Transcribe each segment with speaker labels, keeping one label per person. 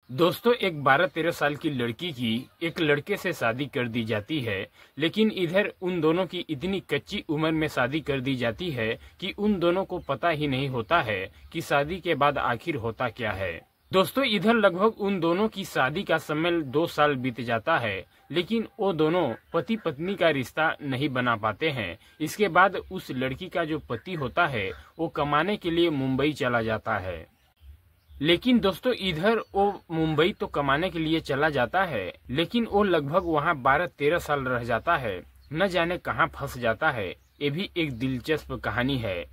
Speaker 1: दोस्तों, एक 12-13 साल की लड़की की एक लड़के से शादी कर दी जाती है, लेकिन इधर उन दोनों की इतनी कच्ची उम्र में शादी कर दी जाती है कि उन दोनों को पता ही नहीं होता है कि शादी के बाद आखिर होता क्या है। दोस्तों, इधर लगभग उन दोनों की शादी का समय 2 साल बीत जाता है, लेकिन वो दोनों पति पत्नी का रिश्ता नहीं बना पाते हैं। इसके बाद उस लड़की का जो पति होता है वो कमाने के लिए मुंबई चला जाता है। लेकिन दोस्तों, इधर वो मुंबई तो कमाने के लिए चला जाता है, लेकिन वो लगभग वहाँ 12-13 साल रह जाता है। न जाने कहाँ फंस जाता है। ये भी एक दिलचस्प कहानी है।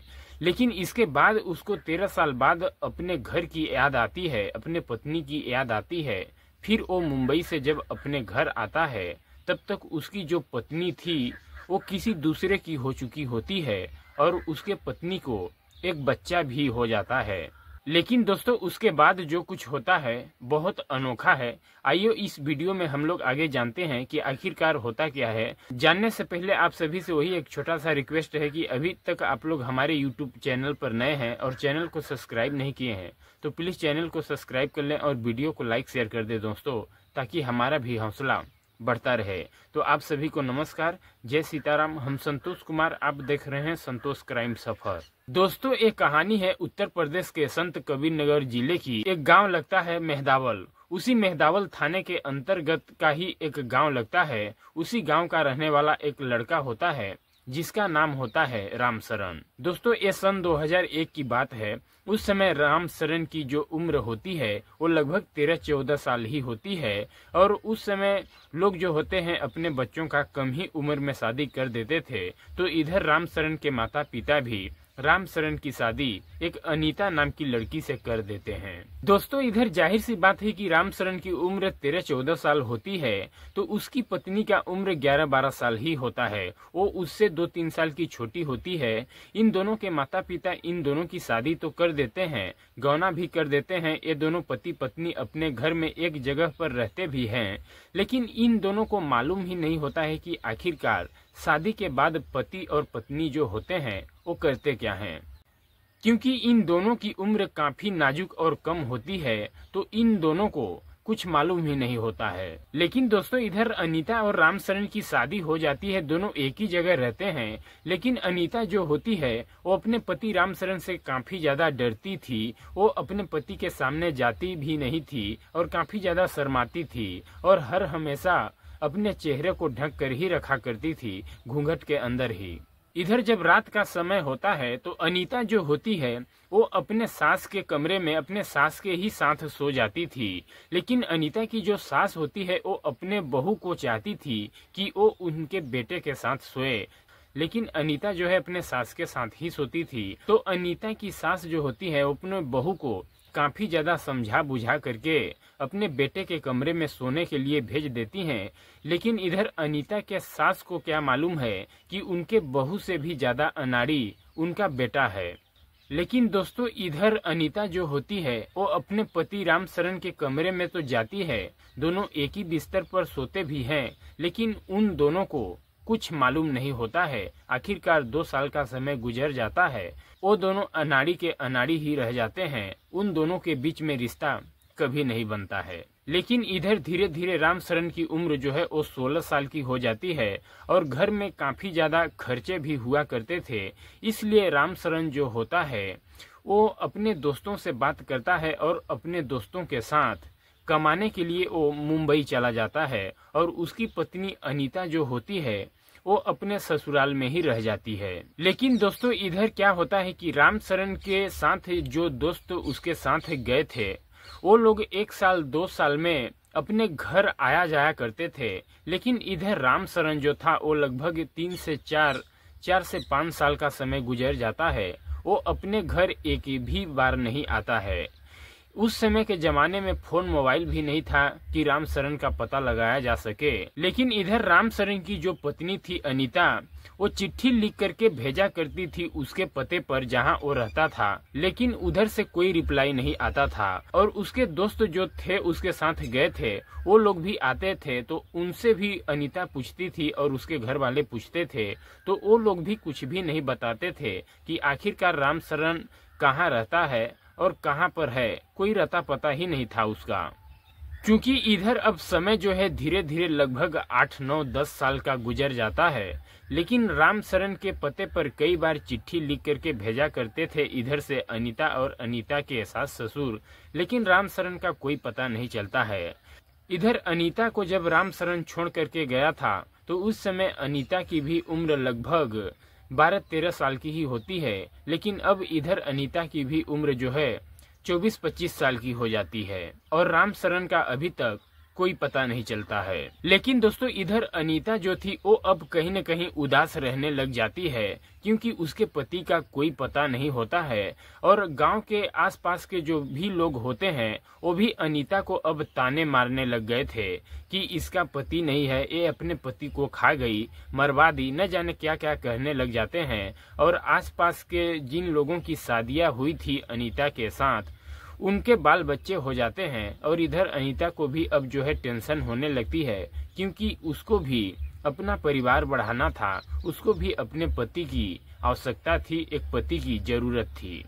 Speaker 1: लेकिन इसके बाद उसको 13 साल बाद अपने घर की याद आती है, अपने पत्नी की याद आती है। फिर वो मुंबई से जब अपने घर आता है, तब तक उसकी जो पत्नी थी वो किसी दूसरे की हो चुकी होती है और उसके पत्नी को एक बच्चा भी हो जाता है। लेकिन दोस्तों, उसके बाद जो कुछ होता है बहुत अनोखा है। आइए इस वीडियो में हम लोग आगे जानते हैं कि आखिरकार होता क्या है। जानने से पहले आप सभी से वही एक छोटा सा रिक्वेस्ट है कि अभी तक आप लोग हमारे YouTube चैनल पर नए हैं और चैनल को सब्सक्राइब नहीं किए हैं तो प्लीज़ चैनल को सब्सक्राइब कर लें और वीडियो को लाइक शेयर कर दें दोस्तों, ताकि हमारा भी हौसला बढ़ता रहे। तो आप सभी को नमस्कार, जय सीताराम। हम संतोष कुमार, आप देख रहे हैं संतोष क्राइम सफर। दोस्तों, एक कहानी है उत्तर प्रदेश के संत कबीरनगर जिले की। एक गांव लगता है मेहदावल। उसी मेहदावल थाने के अंतर्गत का ही एक गांव लगता है। उसी गांव का रहने वाला एक लड़का होता है जिसका नाम होता है रामशरण। दोस्तों, ये सन 2001 की बात है। उस समय रामशरण की जो उम्र होती है वो लगभग 13-14 साल ही होती है। और उस समय लोग जो होते हैं अपने बच्चों का कम ही उम्र में शादी कर देते थे। तो इधर रामशरण के माता पिता भी रामशरण की शादी एक अनीता नाम की लड़की से कर देते हैं। दोस्तों, इधर जाहिर सी बात है कि रामशरण की उम्र 13-14 साल होती है तो उसकी पत्नी का उम्र 11-12 साल ही होता है। वो उससे 2-3 साल की छोटी होती है। इन दोनों के माता पिता इन दोनों की शादी तो कर देते हैं, गौना भी कर देते हैं। ये दोनों पति पत्नी अपने घर में एक जगह पर रहते भी हैं। लेकिन इन दोनों को मालूम ही नहीं होता है कि आखिरकार शादी के बाद पति और पत्नी जो होते हैं वो करते क्या हैं, क्योंकि इन दोनों की उम्र काफी नाजुक और कम होती है। तो इन दोनों को कुछ मालूम ही नहीं होता है। लेकिन दोस्तों, इधर अनीता और रामशरण की शादी हो जाती है। दोनों एक ही जगह रहते हैं। लेकिन अनीता जो होती है वो अपने पति रामशरण से काफी ज्यादा डरती थी। वो अपने पति के सामने जाती भी नहीं थी और काफी ज्यादा शर्माती थी और हर हमेशा अपने चेहरे को ढक कर ही रखा करती थी, घूंघट के अंदर ही। इधर जब रात का समय होता है तो अनीता जो होती है वो अपने सास के कमरे में अपने सास के ही साथ सो जाती थी। लेकिन अनीता की जो सास होती है वो अपने बहू को चाहती थी कि वो उनके बेटे के साथ सोए, लेकिन अनीता जो है अपने सास के साथ ही सोती थी। तो अनीता की सास जो होती है वो अपने बहू को काफी ज्यादा समझा बुझा करके अपने बेटे के कमरे में सोने के लिए भेज देती हैं। लेकिन इधर अनीता के सास को क्या मालूम है कि उनके बहू से भी ज्यादा अनाड़ी उनका बेटा है। लेकिन दोस्तों, इधर अनीता जो होती है वो अपने पति रामशरण के कमरे में तो जाती है, दोनों एक ही बिस्तर पर सोते भी हैं, लेकिन उन दोनों को कुछ मालूम नहीं होता है। आखिरकार 2 साल का समय गुजर जाता है। वो दोनों अनाड़ी के अनाड़ी ही रह जाते हैं। उन दोनों के बीच में रिश्ता कभी नहीं बनता है। लेकिन इधर धीरे धीरे रामशरण की उम्र जो है वो 16 साल की हो जाती है और घर में काफी ज्यादा खर्चे भी हुआ करते थे। इसलिए रामशरण जो होता है वो अपने दोस्तों से बात करता है और अपने दोस्तों के साथ कमाने के लिए वो मुंबई चला जाता है। और उसकी पत्नी अनीता जो होती है वो अपने ससुराल में ही रह जाती है। लेकिन दोस्तों, इधर क्या होता है कि रामशरण के साथ जो दोस्त उसके साथ गए थे वो लोग 1 साल 2 साल में अपने घर आया जाया करते थे। लेकिन इधर रामशरण जो था वो लगभग 3 से 4 से 5 साल का समय गुजर जाता है। वो अपने घर एक भी बार नहीं आता है। उस समय के जमाने में फोन मोबाइल भी नहीं था कि रामशरण का पता लगाया जा सके। लेकिन इधर रामशरण की जो पत्नी थी अनीता, वो चिट्ठी लिख करके भेजा करती थी उसके पते पर जहां वो रहता था। लेकिन उधर से कोई रिप्लाई नहीं आता था। और उसके दोस्त जो थे उसके साथ गए थे वो लोग भी आते थे तो उनसे भी अनीता पूछती थी और उसके घर वाले पूछते थे तो वो लोग भी कुछ भी नहीं बताते थे कि आखिरकार रामशरण कहाँ रहता है और कहाँ पर है। कोई रता पता ही नहीं था उसका। क्योंकि इधर अब समय जो है धीरे धीरे लगभग 8, 9, 10 साल का गुजर जाता है, लेकिन रामशरण के पते पर कई बार चिट्ठी लिख करके भेजा करते थे इधर से अनीता और अनीता के सास ससुर, लेकिन रामशरण का कोई पता नहीं चलता है। इधर अनीता को जब रामशरण छोड़ करके गया था तो उस समय अनीता की भी उम्र लगभग 12-13 साल की ही होती है, लेकिन अब इधर अनीता की भी उम्र जो है 24-25 साल की हो जाती है और रामशरण का अभी तक कोई पता नहीं चलता है। लेकिन दोस्तों इधर अनीता जो थी वो अब कहीं न कहीं उदास रहने लग जाती है, क्योंकि उसके पति का कोई पता नहीं होता है और गांव के आसपास के जो भी लोग होते हैं वो भी अनीता को अब ताने मारने लग गए थे कि इसका पति नहीं है, ये अपने पति को खा गई, मरवा दी, न जाने क्या क्या कहने लग जाते हैं। और आसपास के जिन लोगों की शादियां हुई थी अनीता के साथ उनके बाल बच्चे हो जाते हैं और इधर अनीता को भी अब जो है टेंशन होने लगती है, क्योंकि उसको भी अपना परिवार बढ़ाना था, उसको भी अपने पति की आवश्यकता थी, एक पति की जरूरत थी।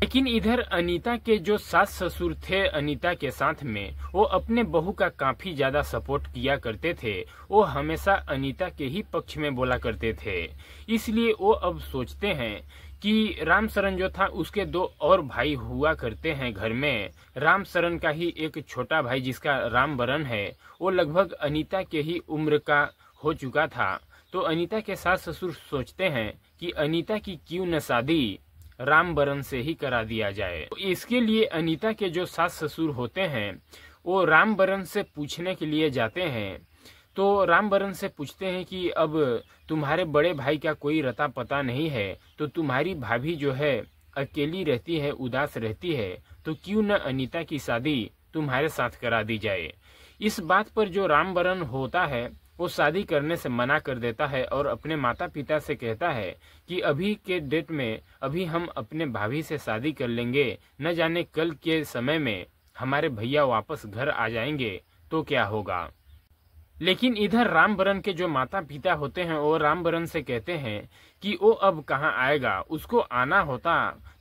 Speaker 1: लेकिन इधर अनीता के जो सास ससुर थे अनीता के साथ में, वो अपने बहू का काफी ज्यादा सपोर्ट किया करते थे, वो हमेशा अनीता के ही पक्ष में बोला करते थे। इसलिए वो अब सोचते हैं कि रामशरण जो था उसके 2 और भाई हुआ करते हैं घर में। रामशरण का ही एक छोटा भाई जिसका रामबरन है वो लगभग अनीता के ही उम्र का हो चुका था। तो अनीता के सास ससुर सोचते हैं कि अनीता की क्यों न शादी रामबरन से ही करा दिया जाए। तो इसके लिए अनीता के जो सास ससुर होते हैं वो रामबरन से पूछने के लिए जाते हैं। तो रामबरन से पूछते हैं कि अब तुम्हारे बड़े भाई का कोई रता पता नहीं है, तो तुम्हारी भाभी जो है अकेली रहती है, उदास रहती है, तो क्यों न अनीता की शादी तुम्हारे साथ करा दी जाए। इस बात पर जो रामबरन होता है वो शादी करने से मना कर देता है और अपने माता पिता से कहता है कि अभी के डेट में अभी हम अपने भाभी से शादी कर लेंगे, न जाने कल के समय में हमारे भैया वापस घर आ जाएंगे तो क्या होगा। लेकिन इधर रामबरन के जो माता पिता होते हैं वो रामबरन से कहते हैं कि वो अब कहाँ आएगा, उसको आना होता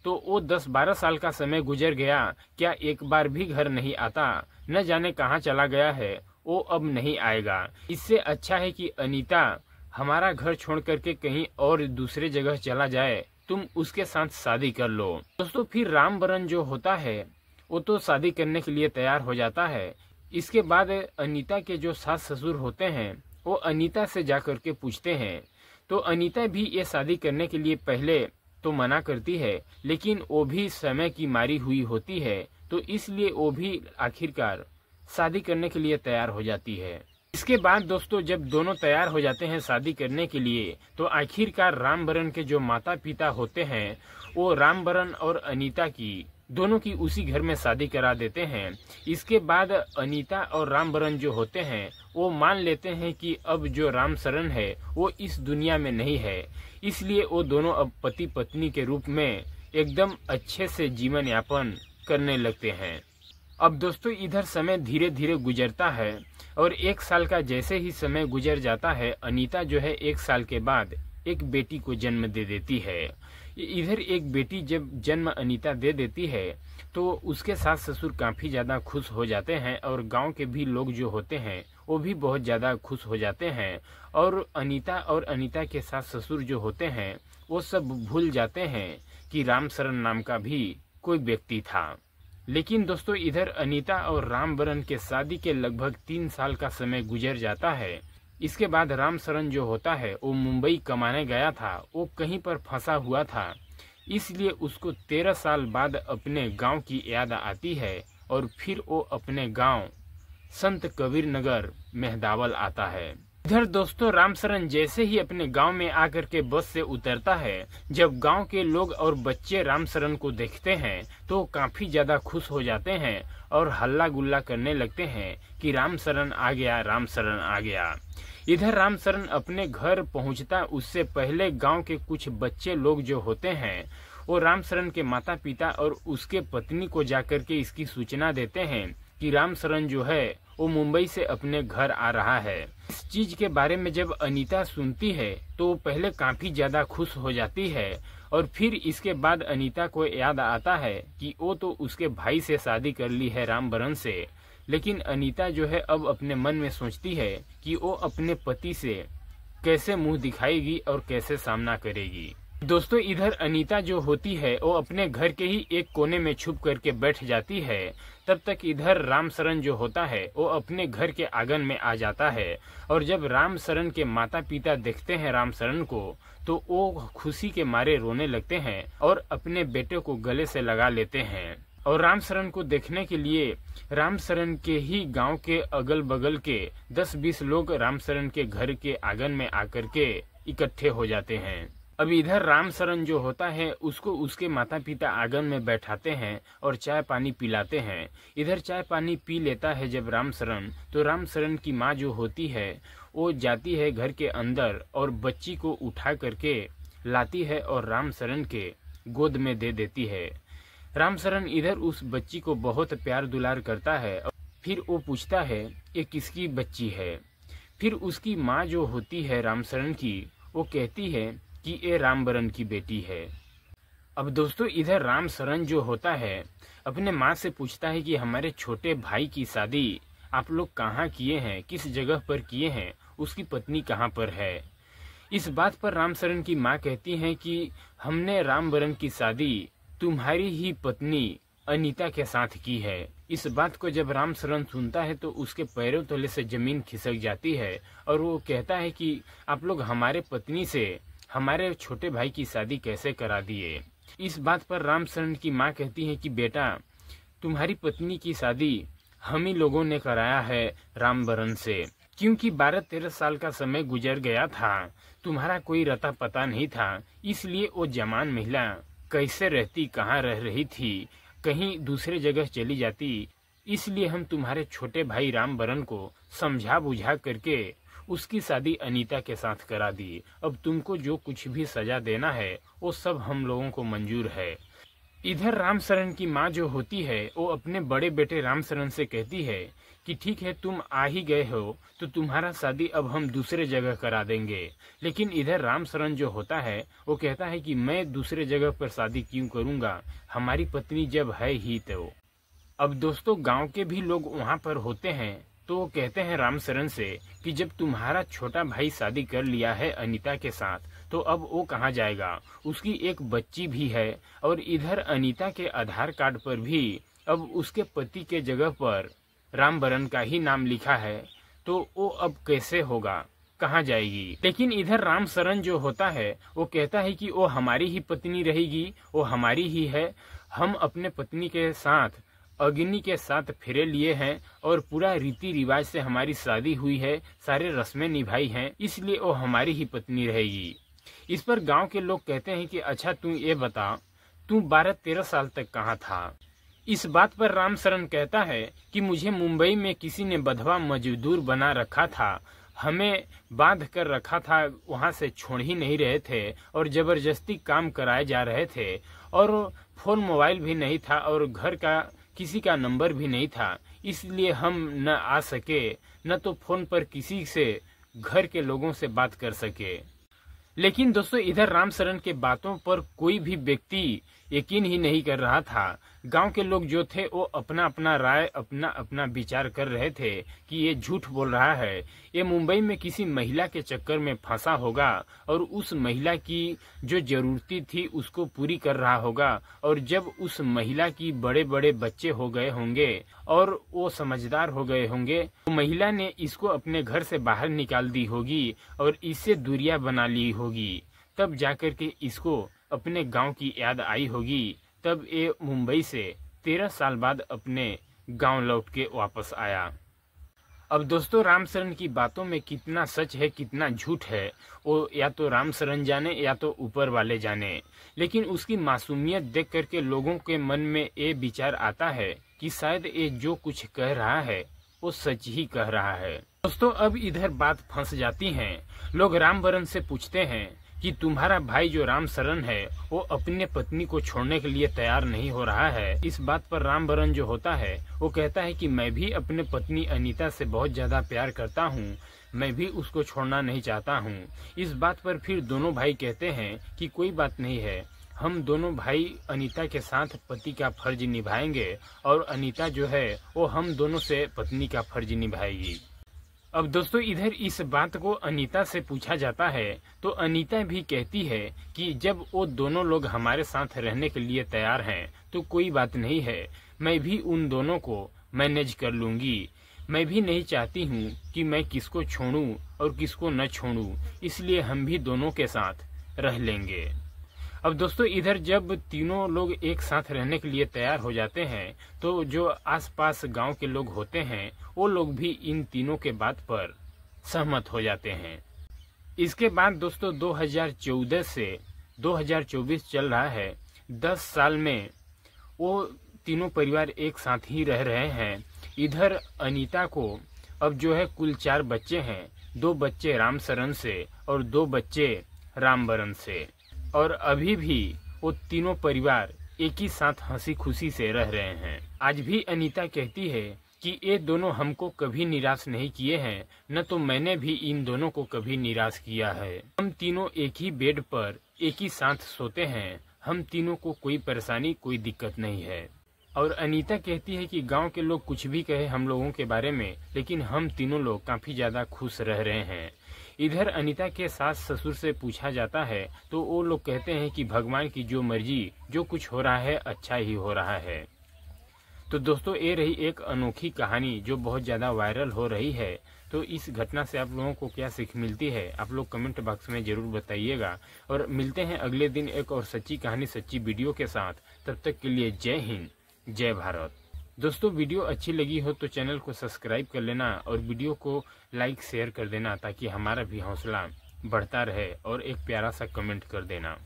Speaker 1: तो वो 10-12 साल का समय गुजर गया, क्या एक बार भी घर नहीं आता, न जाने कहाँ चला गया है, वो अब नहीं आएगा। इससे अच्छा है कि अनीता हमारा घर छोड़ करके कहीं और दूसरे जगह चला जाए, तुम उसके साथ शादी कर लो। दोस्तों फिर रामबरन जो होता है वो तो शादी करने के लिए तैयार हो जाता है। इसके बाद अनीता के जो सास ससुर होते हैं वो अनीता से जाकर के पूछते हैं, तो अनीता भी ये शादी करने के लिए पहले तो मना करती है, लेकिन वो भी समय की मारी हुई होती है, तो इसलिए वो भी आखिरकार शादी करने के लिए तैयार हो जाती है। इसके बाद दोस्तों जब दोनों तैयार हो जाते हैं शादी करने के लिए, तो आखिरकार रामबरन के जो माता पिता होते हैं वो रामबरन और अनीता की दोनों की उसी घर में शादी करा देते हैं। इसके बाद अनीता और रामबरन जो होते हैं वो मान लेते हैं कि अब जो रामशरण है वो इस दुनिया में नहीं है, इसलिए वो दोनों अब पति पत्नी के रूप में एकदम अच्छे से जीवन यापन करने लगते हैं। अब दोस्तों इधर समय धीरे धीरे गुजरता है और 1 साल का जैसे ही समय गुजर जाता है, अनीता जो है 1 साल के बाद एक बेटी को जन्म दे देती है। इधर एक बेटी जब जन्म अनीता दे देती है तो उसके सास ससुर काफ़ी ज़्यादा खुश हो जाते हैं और गांव के भी लोग जो होते हैं वो भी बहुत ज़्यादा खुश हो जाते हैं। और अनीता के सास ससुर जो होते हैं वो सब भूल जाते हैं कि रामशरण नाम का भी कोई व्यक्ति था। लेकिन दोस्तों इधर अनीता और रामबरन के शादी के लगभग 3 साल का समय गुजर जाता है। इसके बाद रामशरण जो होता है वो मुंबई कमाने गया था, वो कहीं पर फंसा हुआ था, इसलिए उसको 13 साल बाद अपने गांव की याद आती है और फिर वो अपने गांव संत कबीर नगर मेहदावल आता है। इधर दोस्तों रामशरण जैसे ही अपने गांव में आकर के बस से उतरता है, जब गांव के लोग और बच्चे रामशरण को देखते हैं तो काफी ज्यादा खुश हो जाते हैं और हल्ला गुल्ला करने लगते हैं कि रामशरण आ गया, रामशरण आ गया। इधर रामशरण अपने घर पहुंचता उससे पहले गांव के कुछ बच्चे लोग जो होते हैं वो रामशरण के माता पिता और उसके पत्नी को जाकर के इसकी सूचना देते हैं कि रामशरण जो है वो मुंबई से अपने घर आ रहा है। इस चीज के बारे में जब अनीता सुनती है तो वो पहले काफी ज्यादा खुश हो जाती है और फिर इसके बाद अनीता को याद आता है कि वो तो उसके भाई से शादी कर ली है रामबरन से, लेकिन अनीता जो है अब अपने मन में सोचती है कि वो अपने पति से कैसे मुंह दिखाएगी और कैसे सामना करेगी। दोस्तों, इधर अनीता जो होती है वो अपने घर के ही एक कोने में छुप करके बैठ जाती है। तब तक इधर रामशरण जो होता है वो अपने घर के आंगन में आ जाता है और जब रामशरण के माता पिता देखते हैं रामशरण को तो वो खुशी के मारे रोने लगते हैं और अपने बेटे को गले से लगा लेते हैं। और रामशरण को देखने के लिए रामशरण के ही गांव के अगल बगल के 10-20 लोग रामशरण के घर के आंगन में आकर के इकट्ठे हो जाते हैं। अब इधर रामशरण जो होता है उसको उसके माता पिता आंगन में बैठाते हैं और चाय पानी पिलाते हैं। इधर चाय पानी पी लेता है जब रामशरण, तो रामशरण की माँ जो होती है वो जाती है घर के अंदर और बच्ची को उठा करके लाती है और रामशरण के गोद में दे देती है। रामशरण इधर उस बच्ची को बहुत प्यार दुलार करता है। फिर वो पूछता है ये किसकी बच्ची है। फिर उसकी माँ जो होती है रामशरण की वो कहती है कि ये रामबरन की बेटी है। अब दोस्तों, इधर रामशरण जो होता है अपने माँ से पूछता है कि हमारे छोटे भाई की शादी आप लोग कहाँ किए हैं, किस जगह पर किए हैं, उसकी पत्नी कहाँ पर है। इस बात पर रामशरण की माँ कहती है कि हमने रामबरन की शादी तुम्हारी ही पत्नी अनीता के साथ की है। इस बात को जब रामशरण सुनता है तो उसके पैरों तले से जमीन खिसक जाती है और वो कहता है कि आप लोग हमारे पत्नी से हमारे छोटे भाई की शादी कैसे करा दिए। इस बात पर रामशरण की माँ कहती है कि बेटा, तुम्हारी पत्नी की शादी हम ही लोगों ने कराया है रामबरन से, क्योंकि 12-13 साल का समय गुजर गया था, तुम्हारा कोई रता पता नहीं था, इसलिए वो जवान महिला कैसे रहती, कहाँ रह रही थी, कहीं दूसरे जगह चली जाती, इसलिए हम तुम्हारे छोटे भाई रामबरन को समझा बुझा करके उसकी शादी अनीता के साथ करा दी। अब तुमको जो कुछ भी सजा देना है वो सब हम लोगों को मंजूर है। इधर रामशरण की माँ जो होती है वो अपने बड़े बेटे रामशरण से कहती है कि ठीक है, तुम आ ही गए हो तो तुम्हारा शादी अब हम दूसरे जगह करा देंगे। लेकिन इधर रामशरण जो होता है वो कहता है कि मैं दूसरे जगह पर शादी क्यों करूँगा, हमारी पत्नी जब है ही तो। अब दोस्तों, गांव के भी लोग वहाँ पर होते हैं तो वो कहते हैं रामशरण से कि जब तुम्हारा छोटा भाई शादी कर लिया है अनीता के साथ तो अब वो कहाँ जाएगा, उसकी एक बच्ची भी है और इधर अनीता के आधार कार्ड पर भी अब उसके पति के जगह पर रामबरन का ही नाम लिखा है, तो वो अब कैसे होगा, कहाँ जाएगी। लेकिन इधर रामशरण जो होता है वो कहता है कि वो हमारी ही पत्नी रहेगी, वो हमारी ही है, हम अपने पत्नी के साथ अग्नि के साथ फेरे लिए हैं और पूरा रीति रिवाज से हमारी शादी हुई है, सारे रस्में निभाई हैं, इसलिए वो हमारी ही पत्नी रहेगी। इस पर गांव के लोग कहते हैं कि अच्छा तू ये बता, तू 12-13 साल तक कहाँ था। इस बात पर रामशरण कहता है कि मुझे मुंबई में किसी ने बंधवा मजदूर बना रखा था, हमें बांध कर रखा था, वहाँ से छोड़ ही नहीं रहे थे और जबरदस्ती काम कराए जा रहे थे और फोन मोबाइल भी नहीं था और घर का किसी का नंबर भी नहीं था, इसलिए हम न आ सके, न तो फोन पर किसी से घर के लोगों से बात कर सके। लेकिन दोस्तों, इधर रामशरण के बातों पर कोई भी व्यक्ति यकीन ही नहीं कर रहा था। गांव के लोग जो थे वो अपना अपना राय, अपना अपना विचार कर रहे थे कि ये झूठ बोल रहा है, ये मुंबई में किसी महिला के चक्कर में फंसा होगा और उस महिला की जो जरूरती थी उसको पूरी कर रहा होगा और जब उस महिला की बड़े बड़े बच्चे हो गए होंगे और वो समझदार हो गए होंगे तो महिला ने इसको अपने घर से बाहर निकाल दी होगी और इससे दूरियां बना ली होगी, तब जाकर के इसको अपने गांव की याद आई होगी, तब ये मुंबई से 13 साल बाद अपने गांव लौट के वापस आया। अब दोस्तों, रामशरण की बातों में कितना सच है कितना झूठ है वो या तो रामशरण जाने या तो ऊपर वाले जाने, लेकिन उसकी मासूमियत देख करके लोगों के मन में ये विचार आता है कि शायद ये जो कुछ कह रहा है वो सच ही कह रहा है। दोस्तों, अब इधर बात फंस जाती है। लोग रामबरन से पूछते हैं कि तुम्हारा भाई जो रामशरण है वो अपने पत्नी को छोड़ने के लिए तैयार नहीं हो रहा है। इस बात पर रामबरन जो होता है वो कहता है कि मैं भी अपने पत्नी अनीता से बहुत ज्यादा प्यार करता हूँ, मैं भी उसको छोड़ना नहीं चाहता हूँ। इस बात पर फिर दोनों भाई कहते हैं कि कोई बात नहीं है, हम दोनों भाई अनीता के साथ पति का फर्ज निभाएंगे और अनीता जो है वो हम दोनों से पत्नी का फर्ज निभाएगी। अब दोस्तों इधर इस बात को अनीता से पूछा जाता है तो अनीता भी कहती है कि जब वो दोनों लोग हमारे साथ रहने के लिए तैयार हैं तो कोई बात नहीं है, मैं भी उन दोनों को मैनेज कर लूंगी। मैं भी नहीं चाहती हूँ कि मैं किसको छोड़ूं और किसको न छोड़ूं, इसलिए हम भी दोनों के साथ रह लेंगे। अब दोस्तों इधर जब तीनों लोग एक साथ रहने के लिए तैयार हो जाते हैं तो जो आसपास गांव के लोग होते हैं वो लोग भी इन तीनों के बात पर सहमत हो जाते हैं। इसके बाद दोस्तों 2014 से 2024 चल रहा है, 10 साल में वो तीनों परिवार एक साथ ही रह रहे हैं। इधर अनीता को अब जो है कुल 4 बच्चे हैं, 2 बच्चे रामशरण से और 2 बच्चे रामबरन से, और अभी भी वो तीनों परिवार एक ही साथ हंसी खुशी से रह रहे हैं। आज भी अनीता कहती है कि ये दोनों हमको कभी निराश नहीं किए हैं, न तो मैंने भी इन दोनों को कभी निराश किया है। हम तीनों एक ही बेड पर एक ही साथ सोते हैं, हम तीनों को कोई परेशानी कोई दिक्कत नहीं है। और अनीता कहती है कि गांव के लोग कुछ भी कहे हम लोगों के बारे में, लेकिन हम तीनों लोग काफी ज्यादा खुश रह रहे हैं। इधर अनीता के सास ससुर से पूछा जाता है तो वो लोग कहते हैं कि भगवान की जो मर्जी, जो कुछ हो रहा है अच्छा ही हो रहा है। तो दोस्तों ये रही एक अनोखी कहानी जो बहुत ज़्यादा वायरल हो रही है। तो इस घटना से आप लोगों को क्या सीख मिलती है आप लोग कमेंट बॉक्स में ज़रूर बताइएगा। और मिलते हैं अगले दिन एक और सच्ची कहानी सच्ची वीडियो के साथ। तब तक के लिए जय हिंद जय भारत। दोस्तों वीडियो अच्छी लगी हो तो चैनल को सब्सक्राइब कर लेना और वीडियो को लाइक शेयर कर देना ताकि हमारा भी हौसला बढ़ता रहे, और एक प्यारा सा कमेंट कर देना।